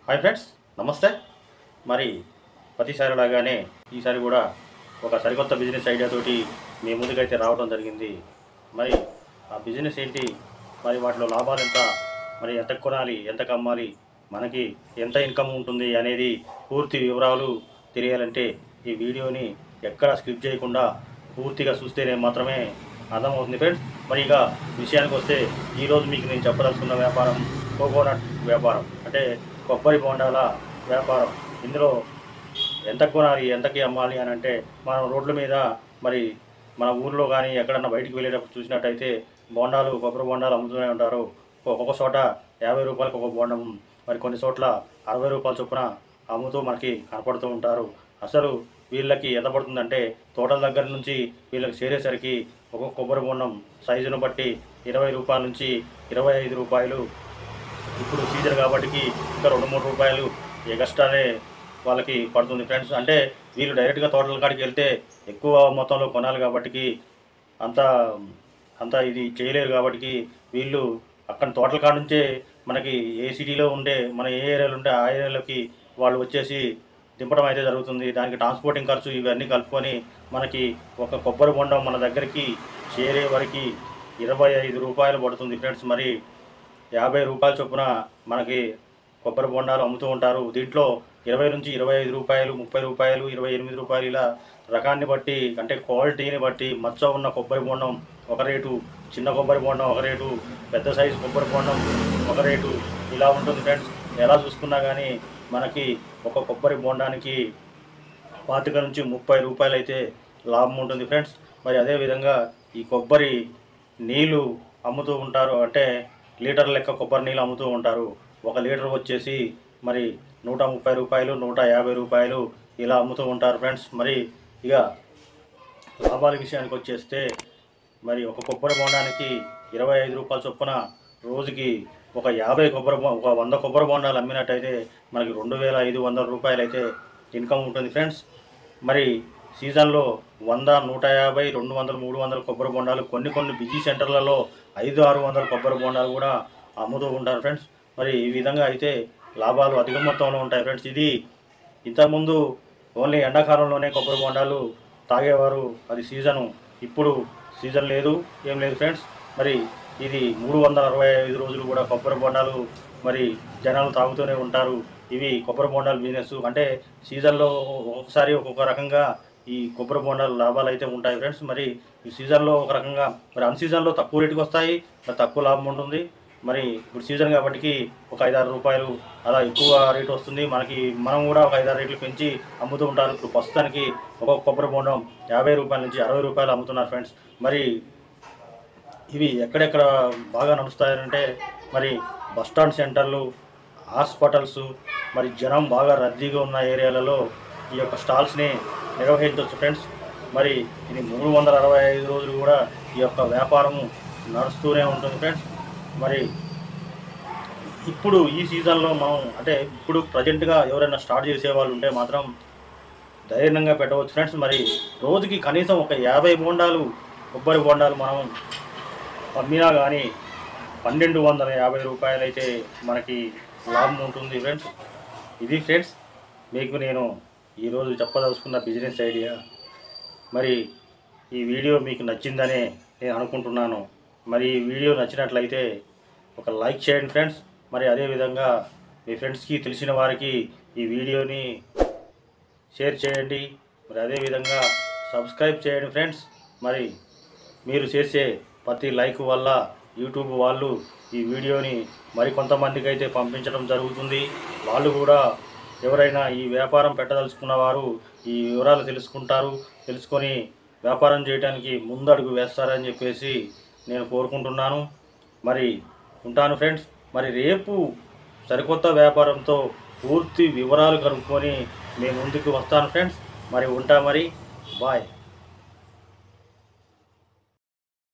Hi friends, నమస్తే. మరి ప్రతిసారి లాగానే ఈసారి కూడా ఒక సరికొత్త బిజినెస్ ఐడియా తోటి మీ ముందుకైతే రావడం జరిగింది. మరి ఆ బిజినెస్ ఏంటి, మరి వాటిలో లాభాలు ఎంత, మరి ఎంత కొనాలి, ఎంతకు అమ్మాలి, మనకి ఎంత ఇన్కమ్ ఉంటుంది అనేది పూర్తి వివరాలు తెలియాలంటే ఈ వీడియోని ఎక్కడ స్కిప్ చేయకుండా పూర్తిగా చూస్తేనే మాత్రమే అర్థమవుతుంది ఫ్రెండ్స్. మరి ఇక విషయానికి వస్తే ఈరోజు మీకు నేను చెప్పదలుచుకున్న వ్యాపారం కోకోనట్ వ్యాపారం, అంటే కొబ్బరి బోండాల వ్యాపారం. ఇందులో ఎంత కొనాలి, ఎంతకి అమ్మాలి అని అంటే మనం రోడ్ల మీద మరి మన ఊర్లో కానీ ఎక్కడన్నా బయటికి వెళ్ళేటప్పుడు చూసినట్టయితే కొబ్బరి బోండాలు అమ్ముతూనే ఉంటారు. ఒక్కొక్క చోట 50 రూపాయలకు ఒక బోండం, మరి కొన్ని చోట్ల 60 రూపాయల చొప్పున అమ్ముతూ మనకి కనపడుతూ ఉంటారు. అసలు వీళ్ళకి ఎంత పడుతుందంటే తోటల దగ్గర నుంచి వీళ్ళకి చేరేసరికి ఒక్కొక్క కొబ్బరి బోండం సైజును బట్టి 20 రూపాయల నుంచి 25 రూపాయలు. ఇప్పుడు సీజన్ కాబట్టి ఇంకా 2-3 రూపాయలు ఎక్స్ట్రానే వాళ్ళకి పడుతుంది ఫ్రెండ్స్. అంటే వీళ్ళు డైరెక్ట్గా తోటల కాడికి వెళ్తే ఎక్కువ మొత్తంలో కొనాలి కాబట్టి అంత అంత ఇది చేయలేరు కాబట్టి వీళ్ళు అక్కడ తోటల కాడ నుంచే మనకి ఏ సిటీలో ఉండే మన ఏ ఏరియాలో ఉంటే ఆ ఏరియాలోకి వాళ్ళు వచ్చేసి దింపడం అయితే జరుగుతుంది. దానికి ట్రాన్స్పోర్టింగ్ ఖర్చు ఇవన్నీ కలుపుకొని మనకి ఒక కొబ్బరి బొండం మన దగ్గరికి చేరే వరకు 25 రూపాయలు పడుతుంది ఫ్రెండ్స్. మరి 50 రూపాయల చొప్పున మనకి కొబ్బరి బొండాలు అమ్ముతూ ఉంటారు. దీంట్లో 20 నుంచి 25 రూపాయలు, 30 రూపాయలు, 28 రూపాయలు ఇలా రకాన్ని బట్టి, అంటే క్వాలిటీని బట్టి మచ్చ ఉన్న కొబ్బరి బొండం ఒక రేటు, చిన్న కొబ్బరి బొండం ఒక రేటు, పెద్ద సైజు కొబ్బరి బొండం ఒక రేటు ఇలా ఉంటుంది ఫ్రెండ్స్. ఎలా చూసుకున్నా కానీ మనకి ఒక కొబ్బరి బొండానికి 25 నుంచి 30 రూపాయలు అయితే లాభం ఉంటుంది ఫ్రెండ్స్. మరి అదేవిధంగా ఈ కొబ్బరి నీళ్ళు అమ్ముతూ ఉంటారు, అంటే లీటర్ లెక్క కొబ్బరి నీళ్ళు అమ్ముతూ ఉంటారు. 1 లీటర్ వచ్చేసి మరి 130 రూపాయలు, 150 రూపాయలు ఇలా అమ్ముతూ ఉంటారు ఫ్రెండ్స్. మరి ఇక లాభాల విషయానికి వచ్చేస్తే మరి ఒక కొబ్బరి బొండానికి 25 రూపాయల చొప్పున రోజుకి ఒక 100 కొబ్బరి బొండాలు అమ్మినట్టయితే మనకి 2500 రూపాయలు అయితే ఇన్కమ్ ఉంటుంది ఫ్రెండ్స్. మరి సీజన్లో 100, 150, 200, 300 కొబ్బరి బొండాలు, కొన్ని బిజీ సెంటర్లలో 500-600 కొబ్బరి బొండాలు కూడా అమ్ముతూ ఉంటారు ఫ్రెండ్స్. మరి ఈ విధంగా అయితే లాభాలు అధిక మొత్తంలో ఉంటాయి ఫ్రెండ్స్. ఇది ఇంతకుముందు ఓన్లీ ఎండాకాలంలోనే కొబ్బరి బొండాలు తాగేవారు, అది సీజను. ఇప్పుడు సీజన్ లేదు, ఏం లేదు ఫ్రెండ్స్. మరి ఇది 365 రోజులు కూడా కొబ్బరి బొండాలు మరి జనాలు తాగుతూనే ఉంటారు. ఇవి కొబ్బరి బొండాలు బిజినెస్, అంటే సీజన్లో ఒక్కొక్కసారి ఒక్కొక్క రకంగా ఈ కొబ్బరి బొండాలు లాభాలు అయితే ఉంటాయి ఫ్రెండ్స్. మరి ఈ సీజన్లో ఒక రకంగా, మరి అన్ సీజన్లో తక్కువ రేటుకి వస్తాయి, మరి తక్కువ లాభం ఉంటుంది. మరి ఇప్పుడు సీజన్ కాబట్టి ఒక 5-6 రూపాయలు అలా ఎక్కువ రేటు వస్తుంది మనకి. మనం కూడా ఒక 5-6 రేట్లు పెంచి అమ్ముతూ ఉంటారు. ఇప్పుడు ప్రస్తుతానికి ఒక్కొక్క కొబ్బరి బొండం 50 రూపాయల నుంచి 60 రూపాయలు అమ్ముతున్నారు ఫ్రెండ్స్. మరి ఇవి ఎక్కడెక్కడ బాగా నడుస్తాయంటే మరి బస్టాండ్ సెంటర్లు, హాస్పిటల్స్, మరి జనం బాగా రద్దీగా ఉన్న ఏరియాలలో ఈ యొక్క స్టాల్స్ని నిర్వహించవచ్చు ఫ్రెండ్స్. మరి ఇది 365 రోజులు కూడా ఈ యొక్క వ్యాపారము నడుస్తూనే ఉంటుంది ఫ్రెండ్స్. మరి ఇప్పుడు ఈ సీజన్లో మనం, అంటే ఇప్పుడు ప్రజెంట్గా ఎవరైనా స్టార్ట్ చేసే వాళ్ళు ఉంటే మాత్రం ధైర్యంగా పెట్టవచ్చు ఫ్రెండ్స్. మరి రోజుకి కనీసం ఒక 50 బోండాలు, కొబ్బరి బోండాలు మనం అమ్మినా కానీ 1250 రూపాయలు అయితే మనకి లాభం ఉంటుంది ఫ్రెండ్స్. ఇది ఫ్రెండ్స్ మీకు నేను ఈరోజు చెప్పదలుచుకున్న బిజినెస్ ఐడియా. మరి ఈ వీడియో మీకు నచ్చిందనే నేను అనుకుంటున్నాను. మరి ఈ వీడియో నచ్చినట్లయితే ఒక లైక్ చేయండి ఫ్రెండ్స్. మరి అదేవిధంగా మీ ఫ్రెండ్స్కి, తెలిసిన వారికి ఈ వీడియోని షేర్ చేయండి. మరి అదేవిధంగా సబ్స్క్రైబ్ చేయండి ఫ్రెండ్స్. మరి మీరు చేసే ప్రతి లైక్ వల్ల యూట్యూబ్ వాళ్ళు ఈ వీడియోని మరి కొంతమందికి అయితే పంపించడం జరుగుతుంది. వాళ్ళు కూడా ఎవరైనా ఈ వ్యాపారం పెట్టదలుచుకున్న వారు ఈ వివరాలు తెలుసుకొని వ్యాపారం చేయడానికి ముందడుగు వేస్తారని చెప్పేసి నేను కోరుకుంటున్నాను. మరి ఉంటాను ఫ్రెండ్స్. మరి రేపు సరికొత్త వ్యాపారంతో పూర్తి వివరాలు కనుక్కొని మేము ముందుకు వస్తాను ఫ్రెండ్స్. మరి ఉంటా, మరి బాయ్.